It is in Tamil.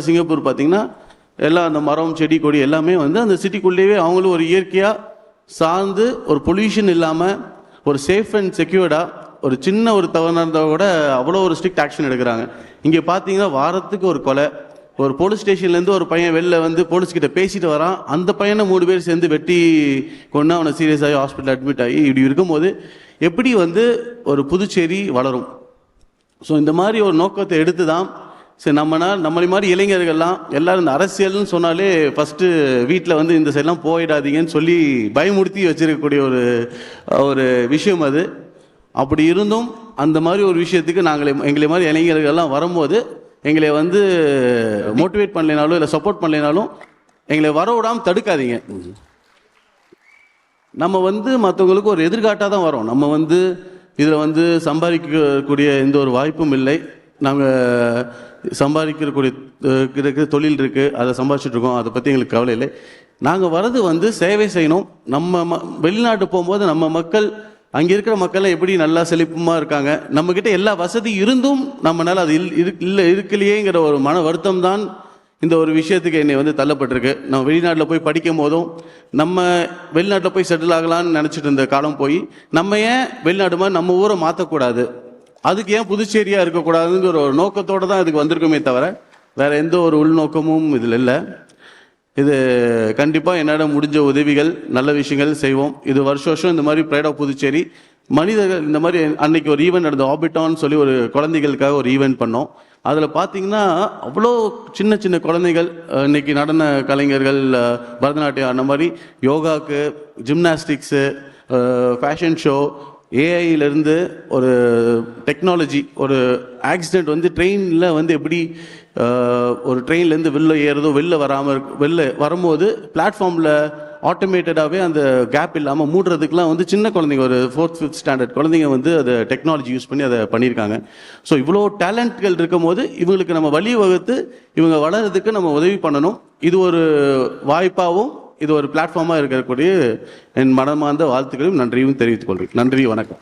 சிங்கப்பூர் பார்த்தீங்கன்னா எல்லாம் அந்த மரம் செடி கொடி எல்லாமே வந்து அந்த சிட்டிக்குள்ளேயே அவங்களும் ஒரு இயற்கையாக சார்ந்து ஒரு பொல்யூஷன் இல்லாமல் ஒரு சேஃப் அண்ட் செக்யூர்டாக ஒரு சின்ன ஒரு தவறு இருந்தால் கூட அவ்வளோ ஒரு ஸ்ட்ரிக்ட் ஆக்ஷன் எடுக்கிறாங்க. இங்கே பார்த்தீங்கன்னா வாரத்துக்கு ஒரு கொலை, ஒரு போலீஸ் ஸ்டேஷன்லேருந்து ஒரு பையன் வெளில வந்து போலீஸ்கிட்ட பேசிட்டு வரான், அந்த பையனை 3 பேர் சேர்ந்து வெட்டி கொண்டு அவனை சீரியஸ் ஆகி ஹாஸ்பிட்டல் அட்மிட் ஆகி இப்படி இருக்கும்போது எப்படி வந்து ஒரு புதுச்சேரி வளரும்? ஸோ இந்த மாதிரி ஒரு நோக்கத்தை எடுத்து தான் சரி நம்மளை மாதிரி இளைஞர்கள்லாம் எல்லோரும் இந்த அரசியல்னு சொன்னாலே ஃபஸ்ட்டு வீட்டில் வந்து இந்த சைட்லாம் போயிடாதீங்கன்னு சொல்லி பயமுறுத்தி வச்சுருக்கக்கூடிய ஒரு விஷயம் அது. அப்படி இருந்தும் அந்த மாதிரி ஒரு விஷயத்துக்கு எங்களை மாதிரி இளைஞர்கள்லாம் வரும்போது எங்களை வந்து மோட்டிவேட் பண்ணலைனாலும் இல்லை சப்போர்ட் பண்ணலைனாலும் எங்களை வர விடாமல் தடுக்காதீங்க. நம்ம வந்து மற்றவங்களுக்கு ஒரு எதிர்காட்டாக தான் வரோம். நம்ம வந்து இதில் வந்து சம்பாதிக்கக்கூடிய எந்த ஒரு வாய்ப்பும் இல்லை. நாங்கள் சம்பாதிக்கக்கூடிய தொழில் இருக்குது, அதை சம்பாதிச்சுட்ருக்கோம், அதை பற்றி எங்களுக்கு கவலை இல்லை. நாங்கள் வர்றது வந்து சேவை செய்யணும். நம்ம வெளிநாட்டு போகும்போது நம்ம மக்கள் அங்கே இருக்கிற மக்கள்லாம் எப்படி நல்லா செழிப்புமாக இருக்காங்க, நம்மக்கிட்ட எல்லா வசதி இருந்தும் நம்மளால் அது இருக்கலையேங்கிற ஒரு மன வருத்தம் தான் இந்த ஒரு விஷயத்துக்கு என்னை வந்து தள்ளப்பட்டிருக்கு. நம்ம வெளிநாட்டில் போய் படிக்கும் போதும் நம்ம வெளிநாட்டில் போய் செட்டில் ஆகலான்னு நினச்சிட்டு இருந்த காலம் போய் நம்ம ஏன் வெளிநாடு மாதிரி நம்ம ஊரை மாற்றக்கூடாது, அதுக்கு ஏன் புதுச்சேரியாக இருக்கக்கூடாதுங்கிற ஒரு நோக்கத்தோடு தான் இதுக்கு வந்திருக்குமே தவிர வேறு எந்த ஒரு உள்நோக்கமும் இதில் இல்லை. இது கண்டிப்பாக என்னிடம் முடிஞ்ச உதவிகள் நல்ல விஷயங்கள் செய்வோம். இது வருஷம் இந்த மாதிரி ப்ரைட் ஆஃப் புதுச்சேரி மனிதர்கள் இந்த மாதிரி அன்னைக்கு ஒரு ஈவெண்ட் நடந்த ஆபிட்டான்னு சொல்லி ஒரு குழந்தைகளுக்காக ஒரு ஈவெண்ட் பண்ணோம். அதில் பார்த்தீங்கன்னா அவ்வளோ சின்ன சின்ன குழந்தைகள், இன்னைக்கு நடன கலைஞர்கள், பரதநாட்டியம், அந்த மாதிரி யோகாவுக்கு, ஜிம்னாஸ்டிக்ஸு, ஃபேஷன் ஷோ, ஏஐலேருந்து ஒரு டெக்னாலஜி, ஒரு ஆக்சிடெண்ட் வந்து ட்ரெயினில் வந்து எப்படி ஒரு ட்ரெயின்லேருந்து வெளில ஏறுதோ வெளில வரும்போது பிளாட்ஃபார்மில் ஆட்டோமேட்டடாகவே அந்த கேப் இல்லாமல் மூடுறதுக்கெலாம் வந்து சின்ன குழந்தைங்க ஒரு 4th 5th ஸ்டாண்டர்ட் குழந்தைங்க வந்து அதை டெக்னாலஜி யூஸ் பண்ணி அதை பண்ணியிருக்காங்க. ஸோ இவ்வளோ டேலண்ட்கள் இருக்கும் போது இவங்களுக்கு நம்ம வழி வகுத்து இவங்க வளர்கிறதுக்கு நம்ம உதவி பண்ணணும். இது ஒரு வாய்ப்பாகவும் இது ஒரு பிளாட்ஃபார்மாக இருக்கக்கூடிய என் மனமார்ந்த வாழ்த்துக்களையும் நன்றியும் தெரிவித்துக் கொள்கிறேன். நன்றி, வணக்கம்.